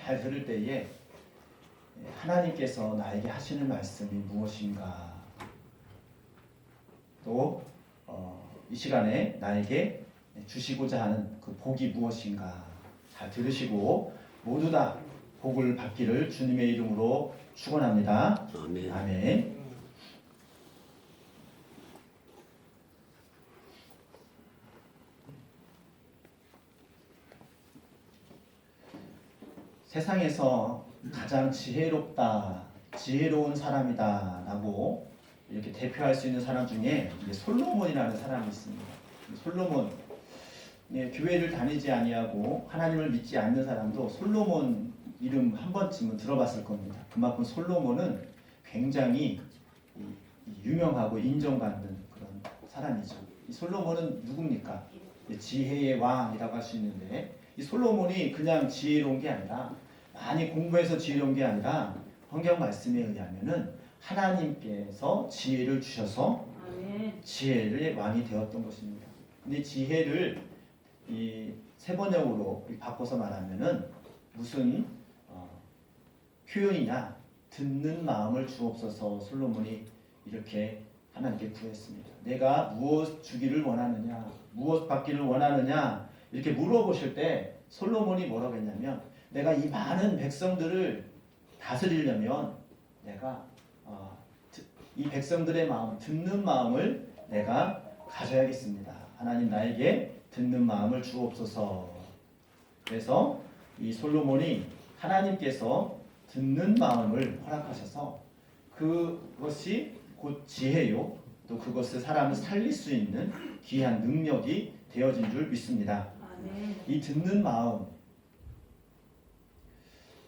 잘 들을 때에 하나님께서 나에게 하시는 말씀이 무엇인가, 또 이 시간에 나에게 주시고자 하는 그 복이 무엇인가 잘 들으시고 모두 다 복을 받기를 주님의 이름으로 축원합니다. 아멘. 아멘. 세상에서 가장 지혜로운 사람이다라고 이렇게 대표할 수 있는 사람 중에 솔로몬이라는 사람이 있습니다. 솔로몬, 교회를 다니지 아니하고 하나님을 믿지 않는 사람도 솔로몬 이름 한 번쯤은 들어봤을 겁니다. 그만큼 솔로몬은 굉장히 유명하고 인정받는 그런 사람이죠. 이 솔로몬은 누굽니까? 지혜의 왕이라고 할 수 있는데, 이 솔로몬이 그냥 지혜로운 게 아니라, 많이 공부해서 지혜로운 게 아니라 성경 말씀에 의하면은 하나님께서 지혜를 주셔서 지혜의 왕이 되었던 것입니다. 근데 지혜를 이 세 번역으로 바꿔서 말하면은 무슨 표현이냐, 듣는 마음을 주옵소서. 솔로몬이 이렇게 하나님께 구했습니다. 내가 무엇 주기를 원하느냐, 무엇 받기를 원하느냐 이렇게 물어보실 때 솔로몬이 뭐라고 했냐면, 내가 이 많은 백성들을 다스리려면 내가 이 백성들의 마음, 듣는 마음을 내가 가져야겠습니다. 하나님 나에게 듣는 마음을 주옵소서. 그래서 이 솔로몬이 하나님께서 듣는 마음을 허락하셔서 그것이 곧 지혜요, 또 그것을 사람을 살릴 수 있는 귀한 능력이 되어진 줄 믿습니다. 이 듣는 마음,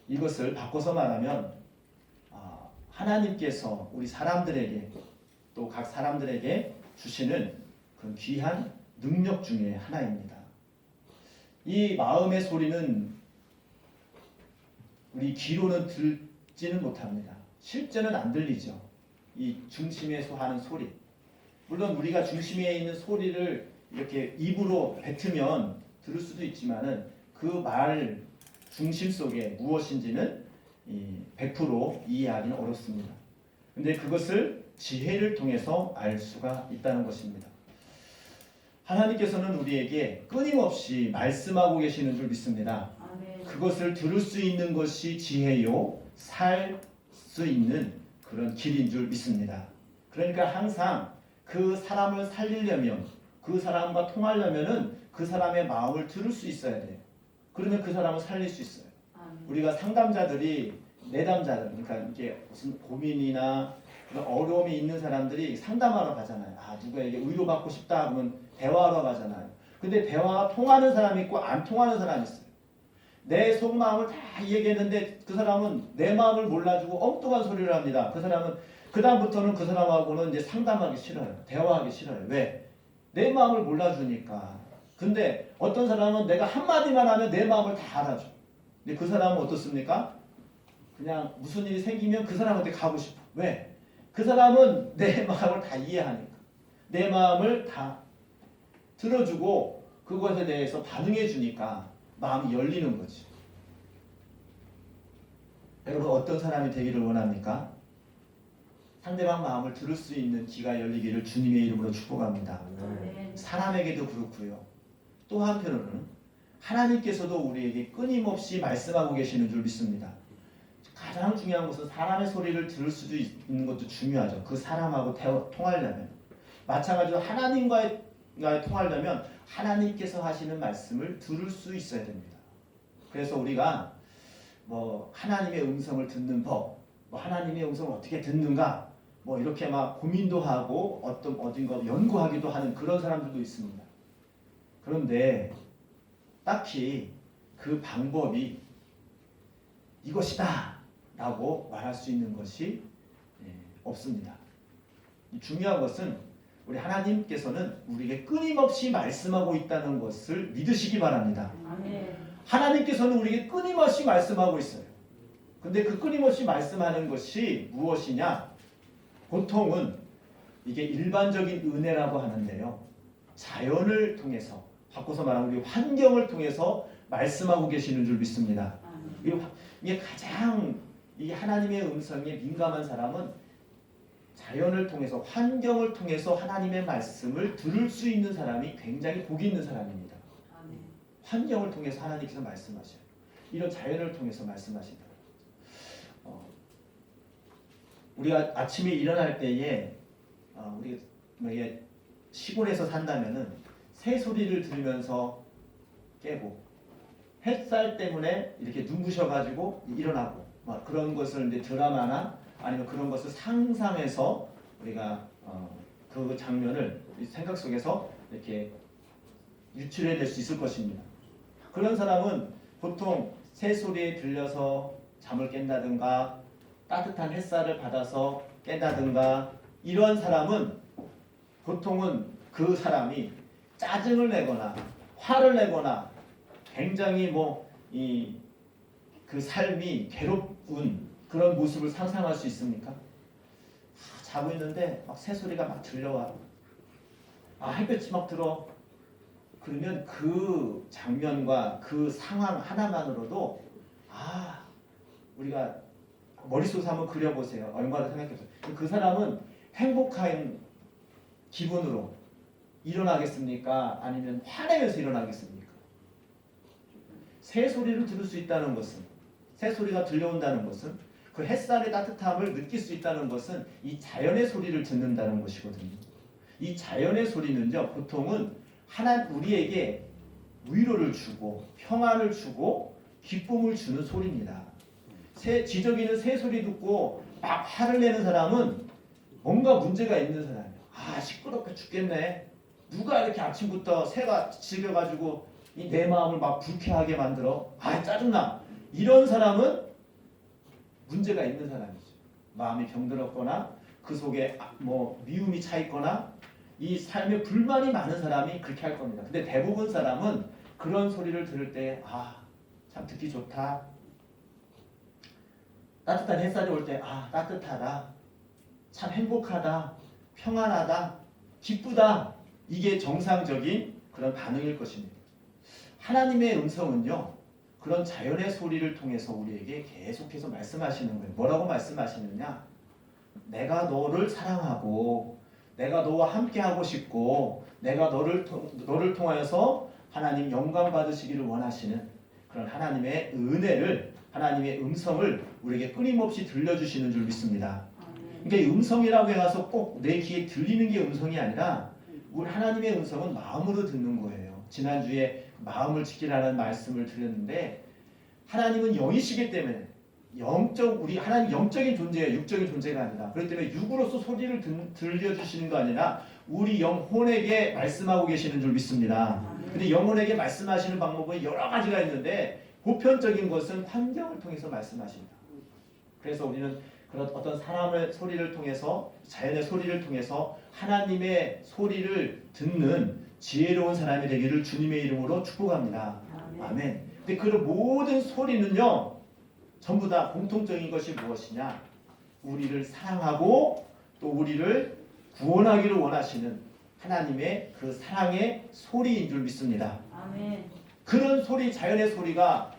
이것을 바꿔서 말하면 하나님께서 우리 사람들에게, 또 각 사람들에게 주시는 그런 귀한 능력 중에 하나입니다. 이 마음의 소리는 우리 귀로는 듣지는 못합니다. 실제는 안 들리죠. 이 중심에서 하는 소리. 물론 우리가 중심에 있는 소리를 이렇게 입으로 뱉으면 들을 수도 있지만은 그 말 중심 속에 무엇인지는 100% 이해하기는 어렵습니다. 근데 그것을 지혜를 통해서 알 수가 있다는 것입니다. 하나님께서는 우리에게 끊임없이 말씀하고 계시는 줄 믿습니다. 그것을 들을 수 있는 것이 지혜요, 살 수 있는 그런 길인 줄 믿습니다. 그러니까 항상 그 사람을 살리려면, 그 사람과 통하려면은 그 사람의 마음을 들을 수 있어야 돼요. 그러면 그 사람을 살릴 수 있어요. 우리가 상담자들이, 내담자들, 그러니까 이게 무슨 고민이나 그런 어려움이 있는 사람들이 상담하러 가잖아요. 누구에게 위로받고 싶다 그러면 대화하러 가잖아요. 근데 대화가 통하는 사람이 있고 안 통하는 사람이 있어요. 내 속마음을 다 얘기했는데 그 사람은 내 마음을 몰라주고 엉뚱한 소리를 합니다. 그 사람은 그다음부터는 그 사람하고는 이제 상담하기 싫어요. 대화하기 싫어요. 왜? 내 마음을 몰라주니까. 근데 어떤 사람은 내가 한마디만 하면 내 마음을 다 알아줘. 근데 그 사람은 어떻습니까? 그냥 무슨 일이 생기면 그 사람한테 가고 싶어. 왜? 그 사람은 내 마음을 다 이해하니까. 내 마음을 다 들어주고 그것에 대해서 반응해 주니까 마음이 열리는 거지. 여러분 어떤 사람이 되기를 원합니까? 상대방 마음을 들을 수 있는 귀가 열리기를 주님의 이름으로 축복합니다. 사람에게도 그렇고요. 또 한편으로는 하나님께서도 우리에게 끊임없이 말씀하고 계시는 줄 믿습니다. 가장 중요한 것은 사람의 소리를 들을 수도 있는 것도 중요하죠. 그 사람하고 통하려면. 마찬가지로 하나님과의 통하려면 하나님께서 하시는 말씀을 들을 수 있어야 됩니다. 그래서 우리가 하나님의 음성을 듣는 법, 하나님의 음성을 어떻게 듣는가, 이렇게 막 고민도 하고 어딘가 연구하기도 하는 그런 사람들도 있습니다. 그런데 딱히 그 방법이 이것이다 라고 말할 수 있는 것이 없습니다. 중요한 것은 우리 하나님께서는 우리에게 끊임없이 말씀하고 있다는 것을 믿으시기 바랍니다. 하나님께서는 우리에게 끊임없이 말씀하고 있어요. 근데 그 끊임없이 말씀하는 것이 무엇이냐? 보통은 이게 일반적인 은혜라고 하는데요. 자연을 통해서, 바꿔서 말하면 우리 환경을 통해서 말씀하고 계시는 줄 믿습니다. 이게 가장 이 하나님의 음성에 민감한 사람은 자연을 통해서 환경을 통해서 하나님의 말씀을 들을 수 있는 사람이 굉장히 복이 있는 사람입니다. 환경을 통해서 하나님께서 말씀하셔요. 이런 자연을 통해서 말씀하신다. 우리가 아침에 일어날 때에 우리 만약에 시골에서 산다면은 새 소리를 들으면서 깨고 햇살 때문에 이렇게 눈부셔가지고 일어나고 막 그런 것을 이제 드라마나 아니면 그런 것을 상상해서 우리가 그 장면을 생각 속에서 이렇게 유출해낼 수 있을 것입니다. 그런 사람은 보통 새 소리에 들려서 잠을 깬다든가 따뜻한 햇살을 받아서 깬다든가 이런 사람은 보통은 그 사람이 짜증을 내거나 화를 내거나 굉장히 그 삶이 괴롭운 그런 모습을 상상할 수 있습니까? 자고 있는데 막 새소리가 막 들려와. 햇볕이 막 들어. 그러면 그 장면과 그 상황 하나만으로도 우리가 머릿속에 한번 그려보세요. 얼마나 생각해보세요. 그 사람은 행복한 기분으로 일어나겠습니까? 아니면 화내면서 일어나겠습니까? 새 소리를 들을 수 있다는 것은, 새 소리가 들려온다는 것은, 그 햇살의 따뜻함을 느낄 수 있다는 것은 이 자연의 소리를 듣는다는 것이거든요. 이 자연의 소리는요, 보통은 우리에게 위로를 주고 평안을 주고 기쁨을 주는 소리입니다. 지저귀는 새 소리 듣고 막 화를 내는 사람은 뭔가 문제가 있는 사람이에요. 시끄럽게 죽겠네. 누가 이렇게 아침부터 새가 짖어가지고 내 마음을 막 불쾌하게 만들어. 짜증나. 이런 사람은 문제가 있는 사람이죠. 마음이 병들었거나 그 속에 미움이 차 있거나 이 삶에 불만이 많은 사람이 그렇게 할 겁니다. 근데 대부분 사람은 그런 소리를 들을 때 참 듣기 좋다. 따뜻한 햇살이 올 때 따뜻하다. 참 행복하다. 평안하다. 기쁘다. 이게 정상적인 그런 반응일 것입니다. 하나님의 음성은요. 그런 자연의 소리를 통해서 우리에게 계속해서 말씀하시는 거예요. 뭐라고 말씀하시느냐? 내가 너를 사랑하고 내가 너와 함께하고 싶고 내가 너를 통하여서 하나님 영광 받으시기를 원하시는 그런 하나님의 은혜를 하나님의 음성을 우리에게 끊임없이 들려주시는 줄 믿습니다. 그러니까 이 음성이라고 해서 꼭 내 귀에 들리는 게 음성이 아니라 우리 하나님의 음성은 마음으로 듣는 거예요. 지난주에 마음을 지키라는 말씀을 드렸는데 하나님은 영이시기 때문에 우리 하나님 영적인 존재예요. 육적인 존재가 아니라. 그렇기 때문에 육으로서 소리를 들려주시는 거 아니라 우리 영혼에게 말씀하고 계시는 줄 믿습니다. 근데 영혼에게 말씀하시는 방법은 여러 가지가 있는데 보편적인 것은 환경을 통해서 말씀하십니다. 그래서 우리는 그런 어떤 사람의 소리를 통해서 자연의 소리를 통해서 하나님의 소리를 듣는 지혜로운 사람이 되기를 주님의 이름으로 축복합니다. 아멘. 근데 그 모든 소리는요. 전부 다 공통적인 것이 무엇이냐? 우리를 사랑하고 또 우리를 구원하기를 원하시는 하나님의 그 사랑의 소리인 줄 믿습니다. 아멘. 그런 소리, 자연의 소리가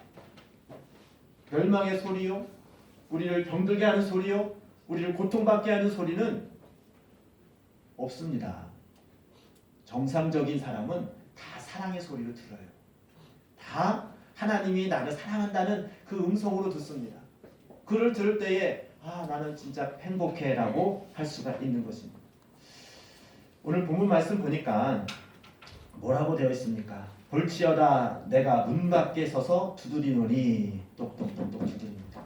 멸망의 소리요, 우리를 병들게 하는 소리요, 우리를 고통받게 하는 소리는 없습니다. 정상적인 사람은 다 사랑의 소리를 들어요. 다 하나님이 나를 사랑한다는 그 음성으로 듣습니다. 그를 들을 때에 나는 진짜 행복해라고 할 수가 있는 것입니다. 오늘 본문 말씀 보니까 뭐라고 되어 있습니까? 볼지어다 내가 문 밖에 서서 두드리노니 똑똑똑똑 두드립니다.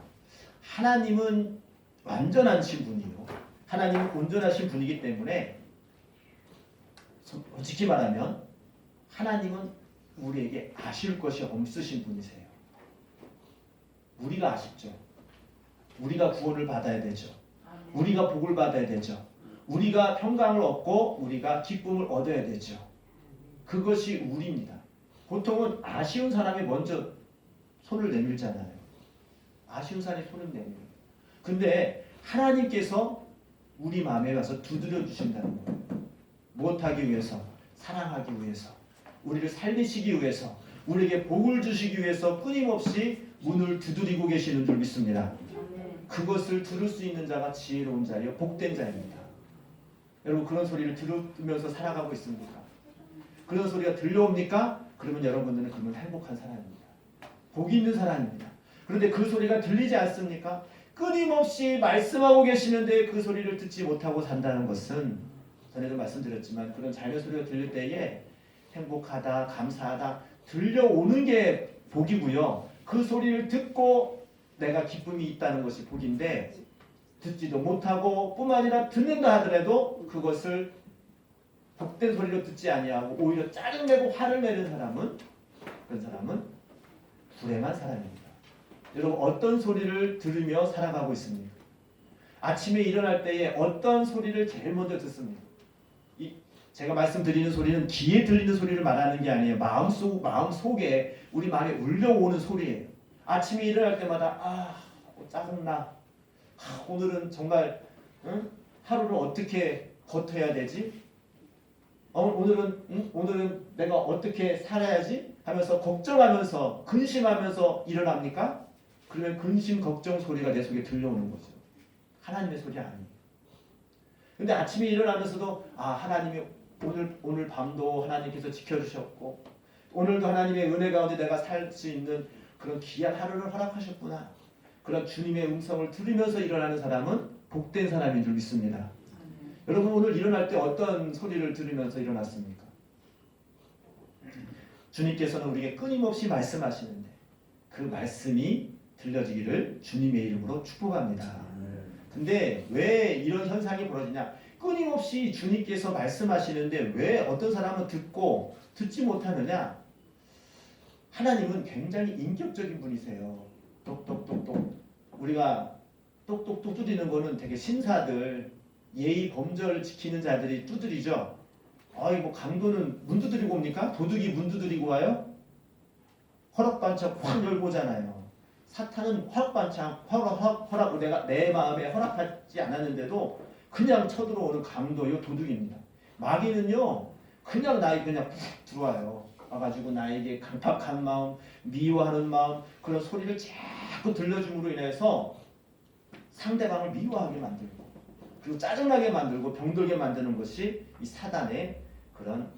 하나님은 완전하신 분이요. 하나님은 온전하신 분이기 때문에 솔직히 말하면 하나님은 우리에게 아쉬울 것이 없으신 분이세요. 우리가 아쉽죠. 우리가 구원을 받아야 되죠. 우리가 복을 받아야 되죠. 우리가 평강을 얻고 우리가 기쁨을 얻어야 되죠. 그것이 우리입니다. 보통은 아쉬운 사람이 먼저 손을 내밀잖아요. 아쉬운 사람이 손을 내밀어요. 근데 하나님께서 우리 마음에 가서 두드려 주신다는 거예요. 무엇하기 위해서? 사랑하기 위해서. 우리를 살리시기 위해서. 우리에게 복을 주시기 위해서 끊임없이 문을 두드리고 계시는 줄 믿습니다. 그것을 들을 수 있는 자가 지혜로운 자요 복된 자입니다. 여러분 그런 소리를 들으면서 살아가고 있습니까? 그런 소리가 들려옵니까? 그러면 여러분들은 그러면 행복한 사람입니다. 복 있는 사람입니다. 그런데 그 소리가 들리지 않습니까? 끊임없이 말씀하고 계시는데 그 소리를 듣지 못하고 산다는 것은 전에도 말씀드렸지만 그런 자연의 소리가 들릴 때에 행복하다, 감사하다 들려오는 게 복이고요. 그 소리를 듣고 내가 기쁨이 있다는 것이 복인데 듣지도 못하고 뿐만 아니라 듣는다 하더라도 그것을 복된 소리로 듣지 아니하고 오히려 짜증내고 화를 내는 사람은 그런 사람은 불행한 사람입니다. 여러분 어떤 소리를 들으며 살아가고 있습니까? 아침에 일어날 때에 어떤 소리를 제일 먼저 듣습니까? 제가 말씀드리는 소리는 귀에 들리는 소리를 말하는 게 아니에요. 마음 속에 우리 마음에 울려오는 소리예요. 아침에 일어날 때마다 짜증나. 오늘은 정말 하루를 어떻게 버텨야 되지? 오늘은 내가 어떻게 살아야지? 하면서 걱정하면서 근심하면서 일어납니까? 그러면 근심 걱정 소리가 내 속에 들려오는 거죠. 하나님의 소리 아니에요. 근데 아침에 일어나면서도 하나님이 오늘 밤도 하나님께서 지켜주셨고 오늘도 하나님의 은혜 가운데 내가 살 수 있는 그런 귀한 하루를 허락하셨구나. 그런 주님의 음성을 들으면서 일어나는 사람은 복된 사람인 줄 믿습니다. 여러분 오늘 일어날 때 어떤 소리를 들으면서 일어났습니까? 주님께서는 우리에게 끊임없이 말씀하시는데 그 말씀이 들려지기를 주님의 이름으로 축복합니다. 근데 왜 이런 현상이 벌어지냐? 끊임없이 주님께서 말씀하시는데 왜 어떤 사람은 듣고 듣지 못하느냐? 하나님은 굉장히 인격적인 분이세요. 똑똑똑똑. 우리가 똑똑똑 두드리는 거는 되게 신사들, 예의 범절을 지키는 자들이 두드리죠. 강도는 문 두드리고 옵니까? 도둑이 문 두드리고 와요? 허락반창 확 열고 오잖아요. 사탄은 허락반창 허락 내가 내 마음에 허락하지 않았는데도 그냥 쳐들어오는 강도요 도둑입니다. 마귀는요 그냥 푹 들어와요. 와가지고 나에게 강팍한 마음, 미워하는 마음 그런 소리를 자꾸 들려줌으로 인해서 상대방을 미워하게 만들고 그리고 짜증나게 만들고 병들게 만드는 것이 이 사단의 그런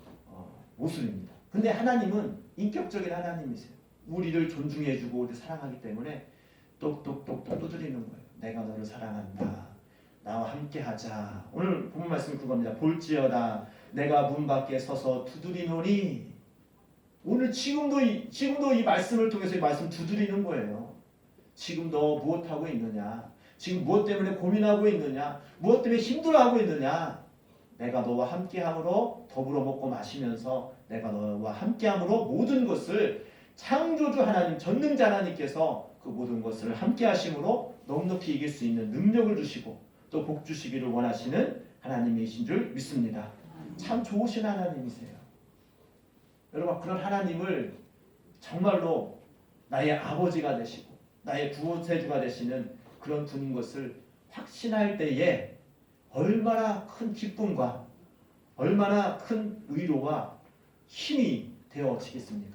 모습입니다. 근데 하나님은 인격적인 하나님이세요. 우리를 존중해주고 우리를 사랑하기 때문에 똑똑똑똑 두드리는 거예요. 내가 너를 사랑한다. 나와 함께하자. 오늘 본문 말씀 그겁니다. 볼지어다 내가 문 밖에 서서 두드리노니. 오늘 지금도 이 말씀을 통해서 이 말씀 두드리는 거예요. 지금 너 무엇하고 있느냐? 지금 무엇 때문에 고민하고 있느냐? 무엇 때문에 힘들어하고 있느냐? 내가 너와 함께함으로 더불어 먹고 마시면서 내가 너와 함께함으로 모든 것을 창조주 하나님, 전능자 하나님께서 그 모든 것을 함께하심으로 넉넉히 이길 수 있는 능력을 주시고 또 복 주시기를 원하시는 하나님이신 줄 믿습니다. 참 좋으신 하나님이세요. 여러분 그런 하나님을 정말로 나의 아버지가 되시고 나의 구원세주가 되시는 그런 분인 것을 확신할 때에 얼마나 큰 기쁨과 얼마나 큰 위로와 힘이 되어지겠습니까?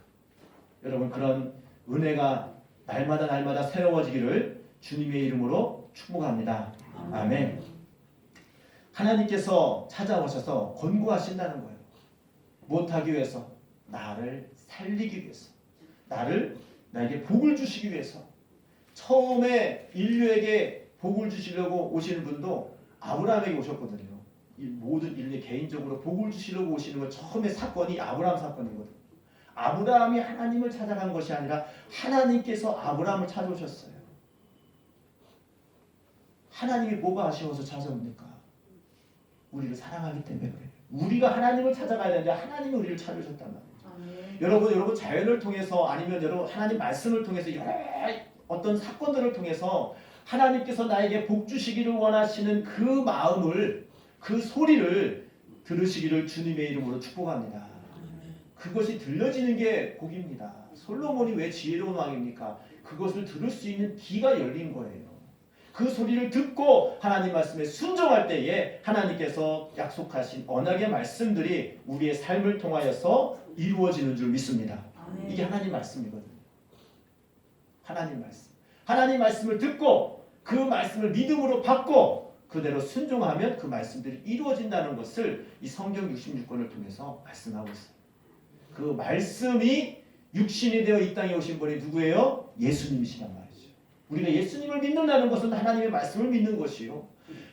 여러분 그런 은혜가 날마다 새로워지기를 주님의 이름으로 축복합니다. 아멘. 하나님께서 찾아오셔서 권고하신다는 거예요. 못하기 위해서 나를 살리기 위해서 나에게 복을 주시기 위해서 처음에 인류에게 복을 주시려고 오시는 분도 아브라함에게 오셨거든요. 이 모든 인류 개인적으로 복을 주시려고 오시는 건 처음에 사건이 아브라함 사건이거든요. 아브라함이 하나님을 찾아간 것이 아니라 하나님께서 아브라함을 찾아오셨어요. 하나님이 뭐가 아쉬워서 찾아옵니까? 우리를 사랑하기 때문에 그래요. 우리가 하나님을 찾아가야 되는데 하나님이 우리를 찾으셨단 말이에요. 여러분 자연을 통해서 아니면 여러분 하나님 말씀을 통해서 여러 어떤 사건들을 통해서 하나님께서 나에게 복 주시기를 원하시는 그 마음을 그 소리를 들으시기를 주님의 이름으로 축복합니다. 그것이 들려지는 게 복입니다. 솔로몬이 왜 지혜로운 왕입니까? 그것을 들을 수 있는 귀가 열린 거예요. 그 소리를 듣고 하나님 말씀에 순종할 때에 하나님께서 약속하신 언약의 말씀들이 우리의 삶을 통하여서 이루어지는 줄 믿습니다. 이게 하나님 말씀이거든요. 하나님 말씀. 하나님 말씀을 듣고 그 말씀을 믿음으로 받고 그대로 순종하면 그 말씀들이 이루어진다는 것을 이 성경 66권을 통해서 말씀하고 있어요. 그 말씀이 육신이 되어 이 땅에 오신 분이 누구예요? 예수님이시란 말이죠. 우리가 예수님을 믿는다는 것은 하나님의 말씀을 믿는 것이요.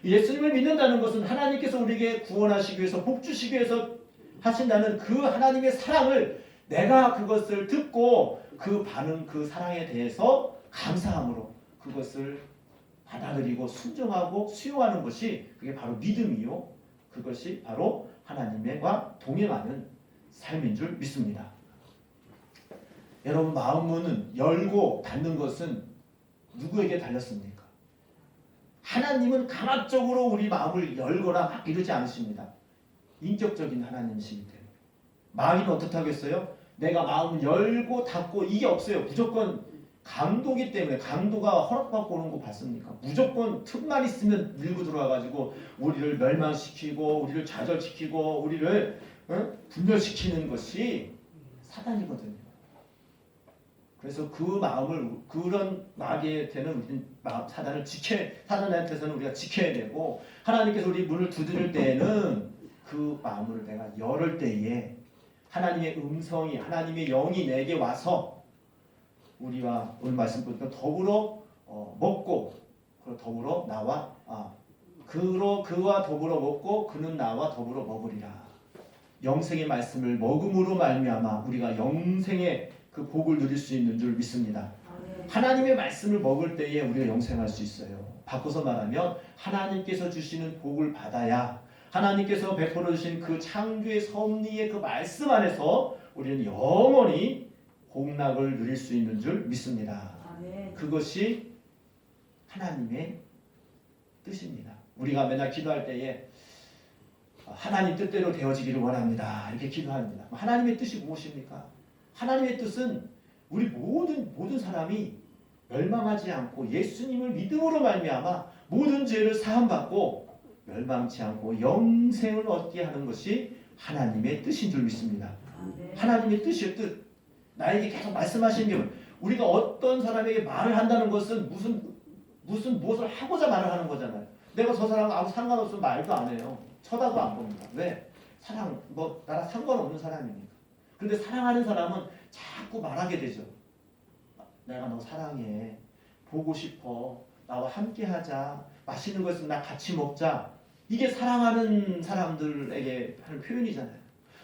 예수님을 믿는다는 것은 하나님께서 우리에게 구원하시기 위해서 복 주시기 위해서 하신다는 그 하나님의 사랑을 내가 그것을 듣고 그 반응 그 사랑에 대해서 감사함으로 그것을 받아들이고 순종하고 수용하는 것이 그게 바로 믿음이요. 그것이 바로 하나님과 동행하는 삶인 줄 믿습니다. 여러분 마음문은 열고 닫는 것은 누구에게 달렸습니까? 하나님은 강압적으로 우리 마음을 열거나 막 이러지 않으십니다. 인격적인 하나님이시기 때문에. 마귀는 어떻게 하겠어요? 내가 마음을 열고 닫고 이게 없어요. 무조건 강도기 때문에 강도가 허락받고 오는 거 봤습니까? 무조건 틈만 있으면 밀고 들어와가지고 우리를 멸망시키고 우리를 좌절시키고 우리를 분열시키는 것이 사단이거든요. 그래서 그 마음을 그런 마귀한테는 우리는 사단한테서는 우리가 지켜야 되고 하나님께서 우리 문을 두드릴 때에는 그 마음을 내가 열을 때에 하나님의 음성이 하나님의 영이 내게 와서 우리와 오늘 말씀 보니까 더불어 먹고 더불어 나와 그와 더불어 먹고 그는 나와 더불어 먹으리라. 영생의 말씀을 먹음으로 말미암아 우리가 영생의 그 복을 누릴 수 있는 줄 믿습니다. 하나님의 말씀을 먹을 때에 우리가 영생할 수 있어요. 바꿔서 말하면 하나님께서 주시는 복을 받아야 하나님께서 베풀어 주신 그 창조의 섭리의 그 말씀 안에서 우리는 영원히 복락을 누릴 수 있는 줄 믿습니다. 그것이 하나님의 뜻입니다. 우리가 맨날 기도할 때에 하나님 뜻대로 되어지기를 원합니다. 이렇게 기도합니다. 하나님의 뜻이 무엇입니까? 하나님의 뜻은 우리 모든 사람이 멸망하지 않고 예수님을 믿음으로 말미암아 모든 죄를 사함받고 멸망치 않고 영생을 얻게 하는 것이 하나님의 뜻인 줄 믿습니다. 하나님의 뜻이요. 뜻. 나에게 계속 말씀하시는 게 우리가 어떤 사람에게 말을 한다는 것은 무엇을 하고자 말을 하는 거잖아요. 내가 저 사람과 아무 상관없으면 말도 안 해요. 쳐다도 안 봅니다. 왜? 나랑 상관없는 사람이니까. 근데 사랑하는 사람은 자꾸 말하게 되죠. 내가 너 사랑해. 보고 싶어. 나와 함께 하자. 맛있는 거 있으면 나 같이 먹자. 이게 사랑하는 사람들에게 하는 표현이잖아요.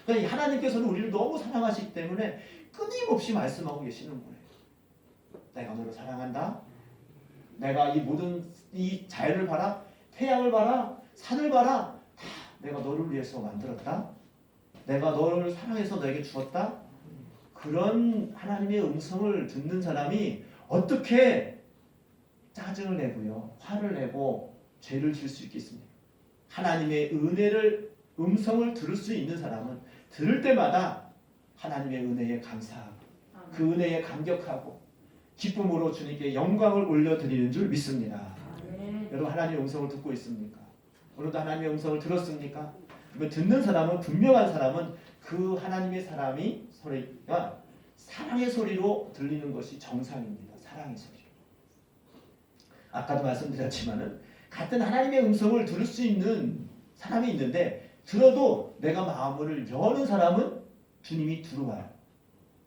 그러니까 하나님께서는 우리를 너무 사랑하시기 때문에 끊임없이 말씀하고 계시는 거예요. 내가 너를 사랑한다. 내가 이 자연을 봐라. 태양을 봐라. 산을 봐라. 다 내가 너를 위해서 만들었다. 내가 너를 사랑해서 너에게 주었다. 그런 하나님의 음성을 듣는 사람이 어떻게 짜증을 내고요. 화를 내고 죄를 지을 수 있겠습니까? 하나님의 음성을 들을 수 있는 사람은 들을 때마다 하나님의 은혜에 감사하고 그 은혜에 감격하고 기쁨으로 주님께 영광을 올려드리는 줄 믿습니다. 여러분 하나님의 음성을 듣고 있습니까? 오늘도 하나님의 음성을 들었습니까? 그러면 듣는 사람은 분명한 사람은 그 하나님의 소리가 사랑의 소리로 들리는 것이 정상입니다. 사랑의 소리. 아까도 말씀드렸지만은 같은 하나님의 음성을 들을 수 있는 사람이 있는데 들어도 내가 마음을 여는 사람은 주님이 들어와요.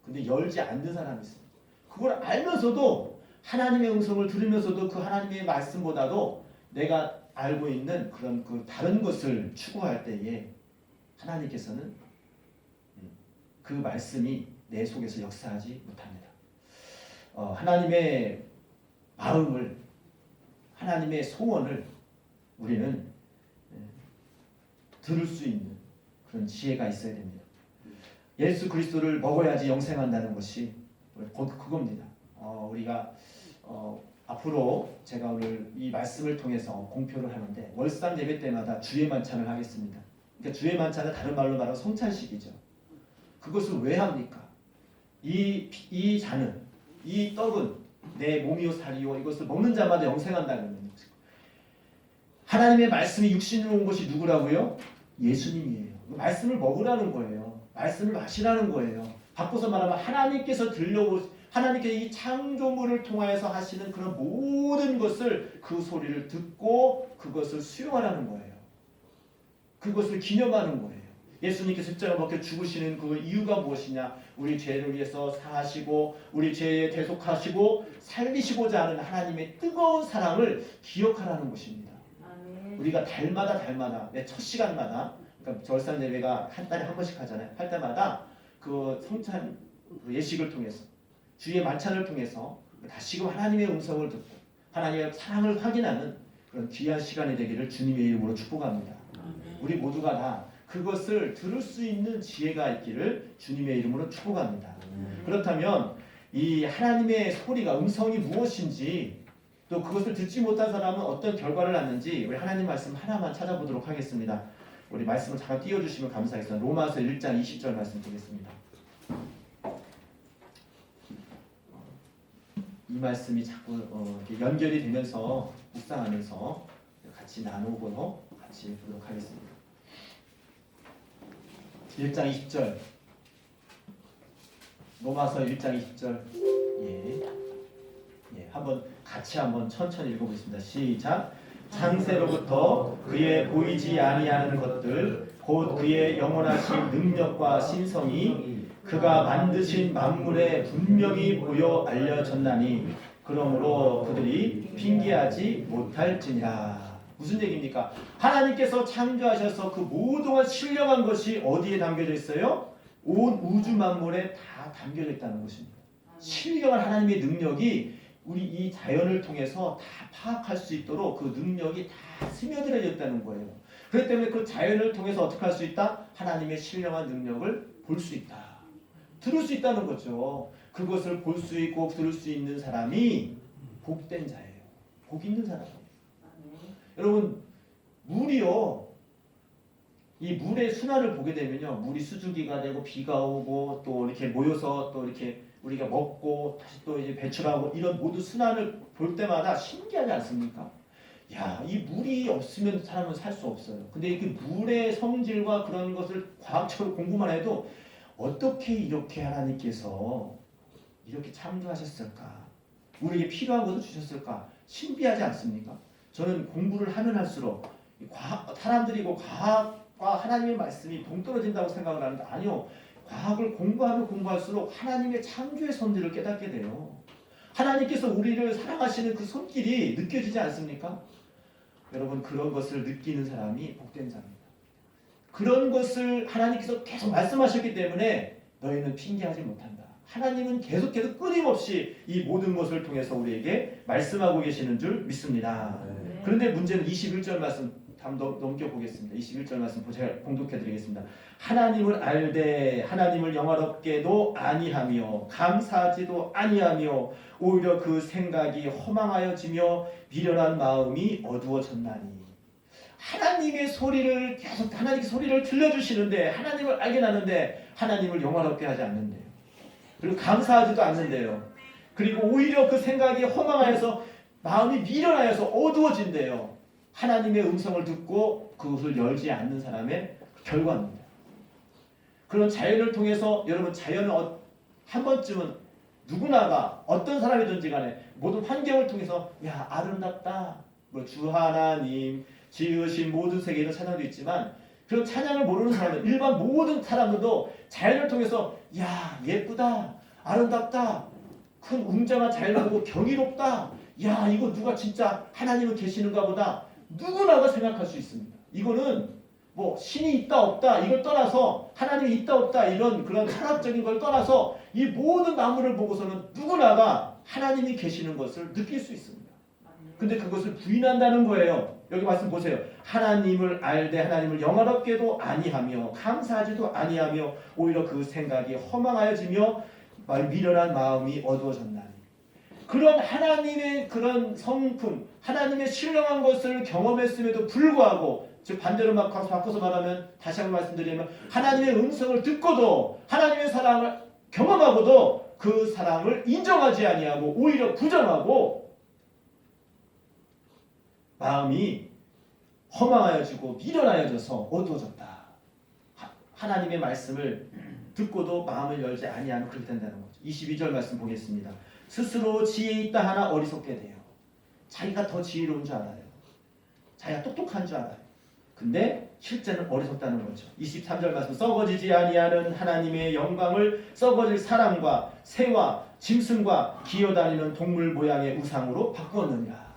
근데 열지 않는 사람이 있습니다. 그걸 알면서도 하나님의 음성을 들으면서도 그 하나님의 말씀보다도 내가 알고 있는 그런 그 다른 것을 추구할 때에 하나님께서는 그 말씀이 내 속에서 역사하지 못합니다. 하나님의 마음을 하나님의 소원을 우리는 들을 수 있는 그런 지혜가 있어야 됩니다. 예수 그리스도를 먹어야지 영생한다는 것이 곧 그겁니다. 우리가 앞으로 제가 오늘 이 말씀을 통해서 공표를 하는데 월상 예배 때마다 주의 만찬을 하겠습니다. 그러니까 주의 만찬은 다른 말로 말하면 성찬식이죠. 그것을 왜 합니까? 이 잔은 이 떡은 내 몸이요 살이요 이것을 먹는 자마다 영생한다는 거예요. 하나님의 말씀이 육신으로 온 것이 누구라고요? 예수님이에요. 말씀을 먹으라는 거예요. 말씀을 마시라는 거예요. 바꿔서 말하면 하나님께 이 창조물을 통하여서 하시는 그런 모든 것을 그 소리를 듣고 그것을 수용하라는 거예요. 그것을 기념하는 거예요. 예수님께서 십자가 밖에 죽으시는 그 이유가 무엇이냐? 우리 죄를 위해서 사하시고 우리 죄에 대속하시고 살리시고자 하는 하나님의 뜨거운 사랑을 기억하라는 것입니다. 우리가 달마다 내 첫 시간마다, 그러니까 절산 예배가 한 달에 한 번씩 하잖아요. 할 때마다 그 성찬 예식을 통해서 주의 만찬을 통해서 다시금 하나님의 음성을 듣고 하나님의 사랑을 확인하는 그런 귀한 시간이 되기를 주님의 이름으로 축복합니다. 우리 모두가 다 그것을 들을 수 있는 지혜가 있기를 주님의 이름으로 축복합니다. 그렇다면 이 하나님의 소리가 음성이 무엇인지 또 그것을 듣지 못한 사람은 어떤 결과를 낳는지 우리 하나님 말씀 하나만 찾아보도록 하겠습니다. 우리 말씀을 잠깐 띄워주시면 감사하겠습니다. 로마서 1장 20절 말씀 드리겠습니다. 이 말씀이 자꾸 이렇게 연결이 되면서 묵상하면서 같이 나누고 같이 보도록 하겠습니다. 1장 20절 로마서 1장 20절 같이 한번 천천히 읽어보겠습니다. 시작. 창세로부터 그의 보이지 아니하는 것들 곧 그의 영원하신 능력과 신성이 그가 만드신 만물에 분명히 보여 알려졌나니 그러므로 그들이 핑계하지 못할지니라. 무슨 얘기입니까? 하나님께서 창조하셔서 그 모든 신령한 것이 어디에 담겨져 있어요? 온 우주 만물에 다 담겨져 있다는 것입니다. 신령한 하나님의 능력이 우리 이 자연을 통해서 다 파악할 수 있도록 그 능력이 다 스며들어져 있다는 거예요. 그렇기 때문에 그 자연을 통해서 어떻게 할 수 있다? 하나님의 신령한 능력을 볼 수 있다. 들을 수 있다는 거죠. 그것을 볼 수 있고 들을 수 있는 사람이 복된 자예요. 복 있는 사람이에요. 여러분, 물이요. 이 물의 순환을 보게 되면요. 물이 수증기가 되고 비가 오고 또 이렇게 모여서 또 이렇게 우리가 먹고 다시 또 이제 배출하고 이런 모든 순환을 볼 때마다 신기하지 않습니까? 야, 이 물이 없으면 사람은 살 수 없어요. 근데 그 물의 성질과 그런 것을 과학적으로 공부만 해도 어떻게 이렇게 하나님께서 이렇게 창조하셨을까? 우리에게 필요한 것을 주셨을까? 신비하지 않습니까? 저는 공부를 하면 할수록 사람들이 과학과 하나님의 말씀이 동떨어진다고 생각을 하는데 아니요. 과학을 공부하면 공부할수록 하나님의 창조의 손질을 깨닫게 돼요. 하나님께서 우리를 사랑하시는 그 손길이 느껴지지 않습니까? 여러분, 그런 것을 느끼는 사람이 복된 자입니다. 그런 것을 하나님께서 계속 말씀하셨기 때문에 너희는 핑계하지 못한다. 하나님은 계속해서 끊임없이 이 모든 것을 통해서 우리에게 말씀하고 계시는 줄 믿습니다. 그런데 문제는 21절 말씀 한번 넘겨보겠습니다. 21절 말씀 제가 공독해드리겠습니다. 하나님을 알되 하나님을 영화롭게도 아니하며 감사하지도 아니하며 오히려 그 생각이 허망하여지며 미련한 마음이 어두워졌나니. 하나님의 소리를 계속 하나님의 소리를 들려주시는데 하나님을 알게 나는데 하나님을 영화롭게 하지 않는데요. 그리고 감사하지도 않는데요. 그리고 오히려 그 생각이 허망하여서 마음이 미련하여서 어두워진대요. 하나님의 음성을 듣고 그것을 열지 않는 사람의 결과입니다. 그런 자연을 통해서 여러분 자연은 한 번쯤은 누구나가 어떤 사람이든지 간에 모든 환경을 통해서 야 아름답다. 뭐 주 하나님 지으신 모든 세계는 찬양도 있지만 그런 찬양을 모르는 사람은 일반 모든 사람들도 자연을 통해서 야 예쁘다 아름답다 큰 웅장한 자연을 보고 경이롭다 야 이거 누가 진짜 하나님은 계시는가 보다 누구나가 생각할 수 있습니다. 이거는 뭐 신이 있다 없다 이걸 떠나서 하나님이 있다 없다 이런 그런 철학적인 걸 떠나서 이 모든 나무를 보고서는 누구나가 하나님이 계시는 것을 느낄 수 있습니다. 근데 그것을 부인한다는 거예요. 여기 말씀 보세요. 하나님을 알되 하나님을 영화롭게도 아니하며 감사하지도 아니하며 오히려 그 생각이 허망하여지며 미련한 마음이 어두워졌나니. 그런 하나님의 그런 성품, 하나님의 신령한 것을 경험했음에도 불구하고 즉 반대로 바꿔서 말하면 다시 한번 말씀드리면 하나님의 음성을 듣고도 하나님의 사랑을 경험하고도 그 사랑을 인정하지 아니하고 오히려 부정하고 마음이 허망하여지고 미련하여져서 어두워졌다. 하나님의 말씀을 듣고도 마음을 열지 아니하면 그렇게 된다는 거죠. 22절 말씀 보겠습니다. 스스로 지혜 있다 하나 어리석게 돼요. 자기가 더 지혜로운 줄 알아요. 자기가 똑똑한 줄 알아요. 근데 실제는 어리석다는 거죠. 23절 말씀 썩어지지 아니하는 하나님의 영광을 썩어질 사람과 새와 짐승과 기어다니는 동물 모양의 우상으로 바꾸었느니라.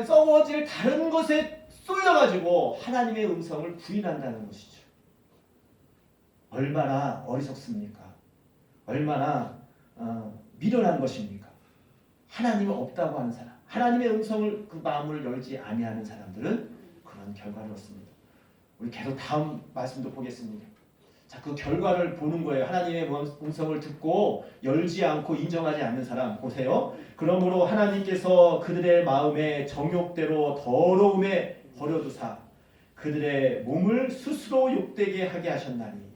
썩어질 다른 것에 쏠려가지고 하나님의 음성을 부인한다는 것이죠. 얼마나 어리석습니까? 얼마나 미련한 것입니까? 하나님은 없다고 하는 사람, 하나님의 음성을 그 마음을 열지 아니하는 사람들은 그런 결과를 얻습니다. 우리 계속 다음 말씀도 보겠습니다. 자, 그 결과를 보는 거예요. 하나님의 음성을 듣고 열지 않고 인정하지 않는 사람 보세요. 그러므로 하나님께서 그들의 마음에 정욕대로 더러움에 버려두사 그들의 몸을 스스로 욕되게 하게 하셨나니.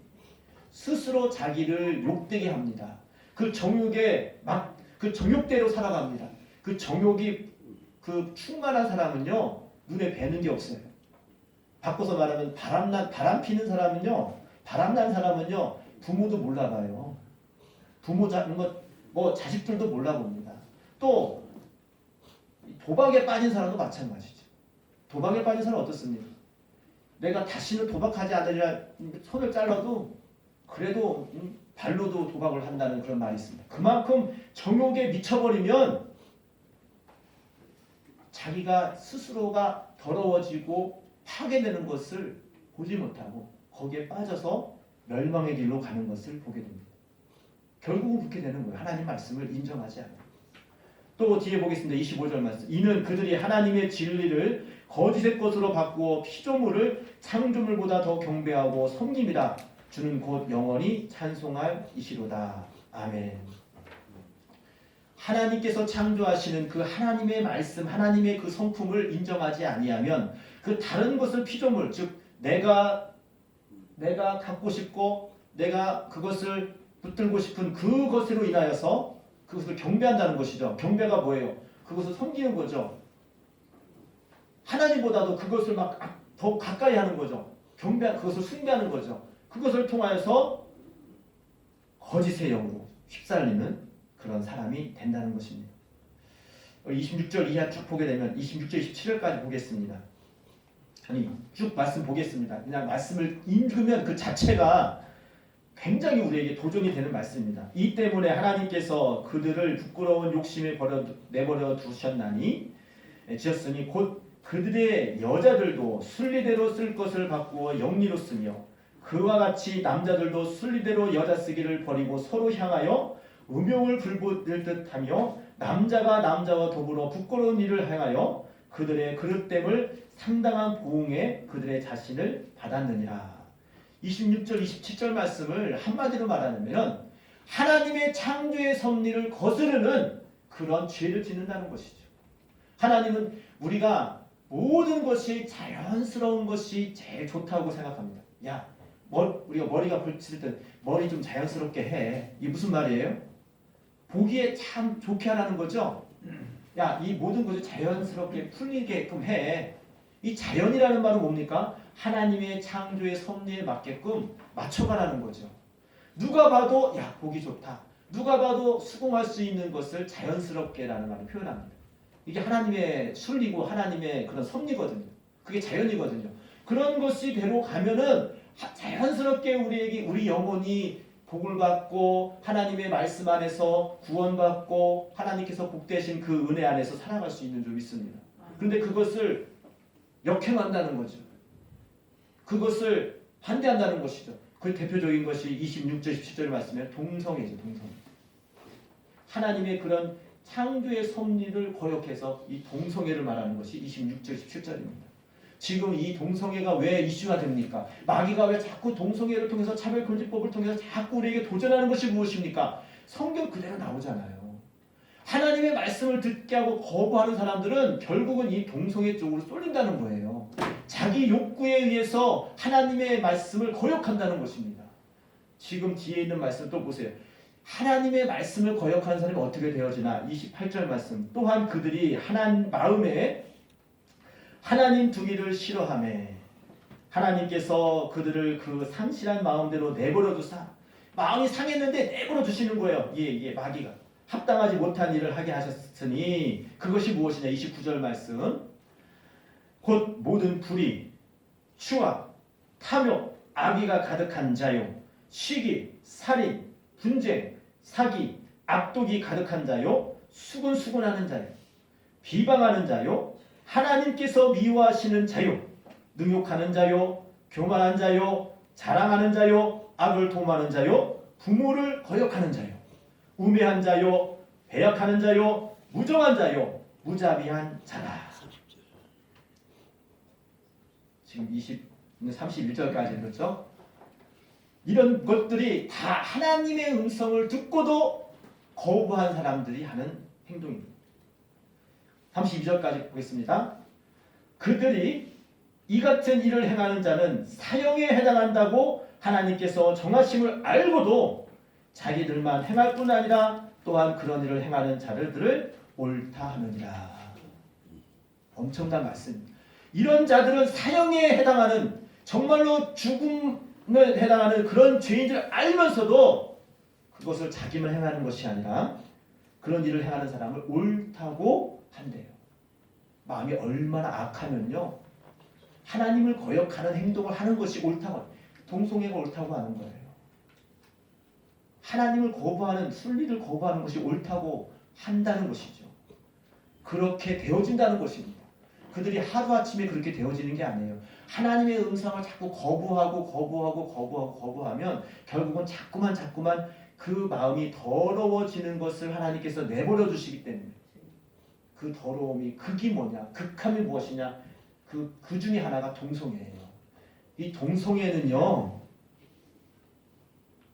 스스로 자기를 욕되게 합니다. 그 정욕에 막 그 정욕대로 살아갑니다. 그 정욕이 그 충만한 사람은요 눈에 뵈는 게 없어요. 바꿔서 말하면 바람 피는 사람은요, 바람난 사람은요 부모도 몰라봐요. 부모 잡는 것 뭐 자식들도 몰라봅니다. 또 도박에 빠진 사람도 마찬가지죠. 도박에 빠진 사람은 어떻습니까? 내가 다시는 도박하지 않으리라 손을 잘라도 그래도 발로도 도박을 한다는 그런 말이 있습니다. 그만큼 정욕에 미쳐버리면 자기가 스스로가 더러워지고 파괴되는 것을 보지 못하고 거기에 빠져서 멸망의 길로 가는 것을 보게 됩니다. 결국은 그렇게 되는 거예요. 하나님 말씀을 인정하지 않아요. 또 뒤에 보겠습니다. 25절 말씀. 이는 그들이 하나님의 진리를 거짓의 것으로 바꾸어 피조물을 창조물보다 더 경배하고 섬김이라 주는 곧 영원히 찬송할 이시로다. 아멘. 하나님께서 창조하시는 그 하나님의 말씀, 하나님의 그 성품을 인정하지 아니하면 그 다른 것을 피조물, 즉 내가 갖고 싶고 내가 그것을 붙들고 싶은 그것으로 인하여서 그것을 경배한다는 것이죠. 경배가 뭐예요? 그것을 섬기는 거죠. 하나님보다도 그것을 막 더 가까이 하는 거죠. 그것을 숭배하는 거죠. 그것을 통하여서 거짓의 영으로 휩쓸리는 그런 사람이 된다는 것입니다. 26절 이하 쭉 보게 되면 26절, 27절까지 보겠습니다. 아니 쭉 말씀 보겠습니다. 그냥 말씀을 읽으면 그 자체가 굉장히 우리에게 도전이 되는 말씀입니다. 이 때문에 하나님께서 그들을 부끄러운 욕심에 내버려 두셨나니 지었으니 곧 그들의 여자들도 순리대로 쓸 것을 바꾸어 영리로 쓰며 그와 같이 남자들도 순리대로 여자 쓰기를 버리고 서로 향하여 음욕을 불붙일 듯하며 남자가 남자와 더불어 부끄러운 일을 행하여 그들의 그릇됨을 상당한 보응에 그들의 자신을 받았느니라. 26절 27절 말씀을 한마디로 말하면 하나님의 창조의 섭리를 거스르는 그런 죄를 짓는다는 것이죠. 하나님은 우리가 모든 것이 자연스러운 것이 제일 좋다고 생각합니다. 야, 우리가 머리가 굵을 때 머리 좀 자연스럽게 해. 이게 무슨 말이에요? 보기에 참 좋게 하라는 거죠. 야, 이 모든 것을 자연스럽게 풀리게끔 해. 이 자연이라는 말은 뭡니까? 하나님의 창조의 섭리에 맞게끔 맞춰가라는 거죠. 누가 봐도 야 보기 좋다. 누가 봐도 수긍할 수 있는 것을 자연스럽게라는 말을 표현합니다. 이게 하나님의 순리고 하나님의 그런 섭리거든요. 그게 자연이거든요. 그런 것이 대로 가면은 자연스럽게 우리 영혼이 복을 받고 하나님의 말씀 안에서 구원받고 하나님께서 복되신 그 은혜 안에서 살아갈 수 있는 줄 믿습니다. 그런데 그것을 역행한다는 거죠. 그것을 반대한다는 것이죠. 그 대표적인 것이 26절 17절 말씀에 동성애죠. 동성애. 하나님의 그런 창조의 섭리를 거역해서 이 동성애를 말하는 것이 26절 17절입니다. 지금 이 동성애가 왜 이슈가 됩니까? 마귀가 왜 자꾸 동성애를 통해서 차별금지법을 통해서 자꾸 우리에게 도전하는 것이 무엇입니까? 성경 그대로 나오잖아요. 하나님의 말씀을 듣게 하고 거부하는 사람들은 결국은 이 동성애 쪽으로 쏠린다는 거예요. 자기 욕구에 의해서 하나님의 말씀을 거역한다는 것입니다. 지금 뒤에 있는 말씀 또 보세요. 하나님의 말씀을 거역하는 사람이 어떻게 되어지나? 28절 말씀. 또한 그들이 마음에 하나님 두기를 싫어하며 하나님께서 그들을 그 상실한 마음대로 내버려 두사 마음이 상했는데 내버려 두시는 거예요. 예, 마귀가 합당하지 못한 일을 하게 하셨으니 그것이 무엇이냐. 29절 말씀. 곧 모든 불의, 추악, 탐욕, 악의가 가득한 자요, 시기, 살인, 분쟁, 사기, 악독이 가득한 자요, 수근수근하는 자요, 비방하는 자요, 하나님께서 미워하시는 자요, 능욕하는 자요, 교만한 자요, 자랑하는 자요, 악을 도모하는 자요, 부모를 거역하는 자요, 우매한 자요, 배역하는 자요, 무정한 자요, 무자비한 자라. 지금 31절까지 그렇죠? 이런 것들이 다 하나님의 음성을 듣고도 거부한 사람들이 하는 행동입니다. 32절까지 보겠습니다. 그들이 이 같은 일을 행하는 자는 사형에 해당한다고 하나님께서 정하심을 알고도 자기들만 행할 뿐 아니라 또한 그런 일을 행하는 자들을 옳다 하느니라. 엄청난 말씀입니다. 이런 자들은 사형에 해당하는 정말로 죽음에 해당하는 그런 죄인들 알면서도 그것을 자기만 행하는 것이 아니라 그런 일을 행하는 사람을 옳다고 한대요. 마음이 얼마나 악하면요. 하나님을 거역하는 행동을 하는 것이 옳다고, 동성애가 옳다고 하는 거예요. 하나님을 거부하는, 순리를 거부하는 것이 옳다고 한다는 것이죠. 그렇게 되어진다는 것입니다. 그들이 하루아침에 그렇게 되어지는 게 아니에요. 하나님의 음성을 자꾸 거부하면 결국은 자꾸만 그 마음이 더러워지는 것을 하나님께서 내버려 두시기 때문에 그 더러움이 극이 뭐냐? 극함이 무엇이냐? 그 중에 하나가 동성애예요. 이 동성애는요.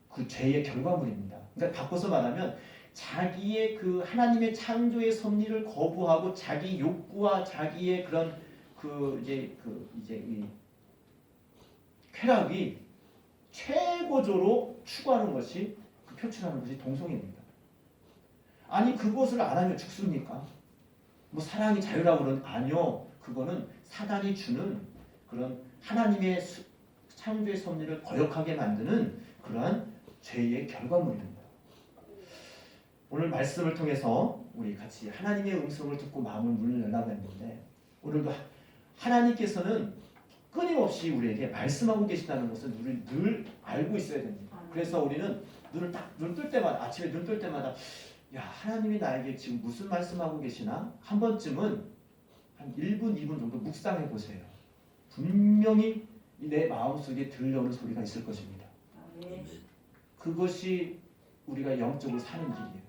그 죄의 결과물입니다. 그러니까 바꿔서 말하면 자기의 그 하나님의 창조의 섭리를 거부하고 자기 욕구와 자기의 그런 이제 이 쾌락이 최고조로 추구하는 것이 표출하는 것이 동성애입니다. 아니 그것을 안 하면 죽습니까? 뭐 사랑이 자유라고 그러는 아니요. 그거는 사단이 주는 그런 하나님의 창조의 섭리를 거역하게 만드는 그러한 죄의 결과물입니다. 오늘 말씀을 통해서 우리 같이 하나님의 음성을 듣고 마음을 문을 열라고 했는데 오늘도 하나님께서는 끊임없이 우리에게 말씀하고 계시다는 것을 우리 늘 알고 있어야 됩니다. 그래서 우리는 눈 뜰 때마다 아침에 눈 뜰 때마다 야 하나님이 나에게 지금 무슨 말씀하고 계시나 한 번쯤은 한 1분 2분 정도 묵상해 보세요. 분명히 내 마음속에 들려오는 소리가 있을 것입니다. 그것이 우리가 영적으로 사는 길이에요.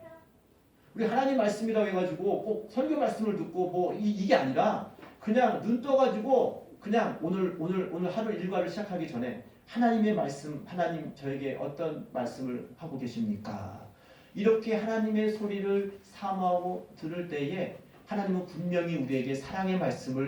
우리 하나님 말씀이라고 해가지고 꼭 설교 말씀을 듣고 뭐 이게 아니라 그냥 눈 떠가지고 그냥 오늘 하루 일과를 시작하기 전에 하나님의 말씀, 하나님 저에게 어떤 말씀을 하고 계십니까? 이렇게 하나님의 소리를 사모하고 들을 때에 하나님은 분명히 우리에게 사랑의 말씀을